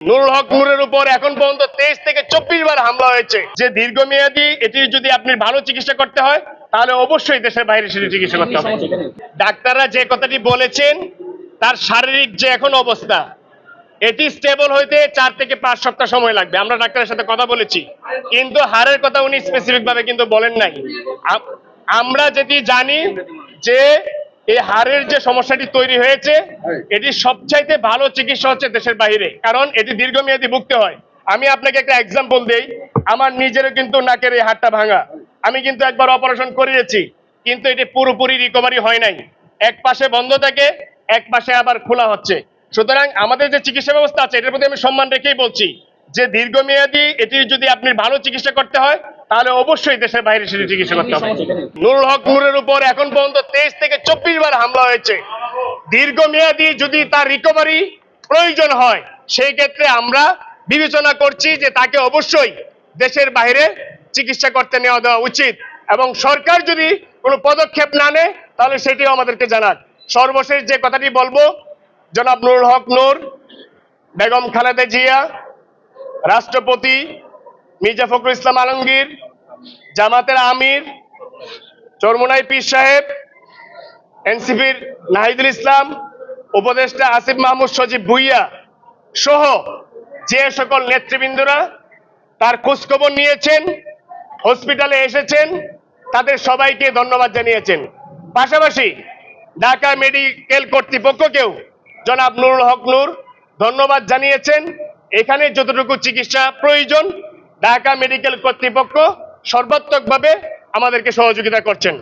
নুরুল হক নূরের উপর এখন পর্যন্ত 23 থেকে 24 বার হামলা হয়েছে। যে দীর্ঘমেয়াদী এটি যদি আপনি ভালো চিকিৎসা করতে হয় তাহলে অবশ্যই দেশের বাইরে সেটি চিকিৎসা করতে হবে। ডাক্তাররা যে কথাটি বলেছেন তার শারীরিক যে এখন অবস্থা এটি স্টেবল হইতে 4 থেকে 5 সপ্তাহ সময় লাগবে। আমরা ডাক্তারের সাথে কথা বলেছি, কিন্তু হাড়ের কথা উনি স্পেসিফিক ভাবে কিন্তু বলেন নাই। আমরা যেটি জানি যে এই হাড়ের যে সমস্যাটি তৈরি হয়েছে এটি সবচাইতে ভালো চিকিৎসা হচ্ছে দেশের বাইরে, কারণ এটি দীর্ঘমেয়াদী ভুগতে হয়। আমি আপনাকে একটা এক্সাম্পল দেই, আমার নিজেরও কিন্তু নাকের এই হাড়টা ভাঙা, আমি কিন্তু একবার অপারেশন করিয়েছি, কিন্তু এটি পুরোপুরি রিকভারি হয় নাই। এক পাশে বন্ধ থাকে, এক পাশে আবার খোলা হচ্ছে। সুতরাং আমাদের যে চিকিৎসা ব্যবস্থা আছে এটার প্রতি আমি সম্মান রেখেই বলছি যে দীর্ঘমেয়াদী এটি যদি আপনি ভালো চিকিৎসা করতে হয় তাহলে অবশ্যই দেশের বাইরে সেটি চিকিৎসা করতে হবে। নুরুল হক নূরের উপর এখন পর্যন্ত 23 থেকে 24 বার হামলা হয়েছে। দীর্ঘমেয়াদী যদি তার রিকভারি প্রয়োজন হয় সেই ক্ষেত্রে আমরা বিবেচনা করছি যে তাকে অবশ্যই দেশের বাইরে চিকিৎসা করতে নেওয়া দেওয়া উচিত, এবং সরকার যদি কোনো পদক্ষেপ না নেয় তাহলে সেটিও আমাদেরকে জানাক। সর্বশেষ যে কথাটি বলবো, জনাব নুরুল হক নূর, বেগম খালেদা জিয়া, রাষ্ট্রপতি মির্জা ফখরুল ইসলাম আলমগীর, জামাতের আমির চরমোনাই পীর সাহেব, এনসিপির নাহিদুল ইসলাম, উপদেষ্টা আসিফ মাহমুদ সজীব ভুইয়া সহ যে সকল নেতৃবৃন্দরা তার খোঁজখবর নিয়েছেন, হসপিটালে এসেছেন, তাদের সবাইকে ধন্যবাদ জানিয়েছেন। পাশাপাশি ঢাকা মেডিকেল কর্তৃপক্ষকেও জনাব নুরুল হক নূর ধন্যবাদ জানিয়েছেন। এখানে যতটুকু চিকিৎসা প্রয়োজন ঢাকা মেডিকেল কর্তৃপক্ষ সর্বাত্মকভাবে আমাদেরকে সহযোগিতা করছেন।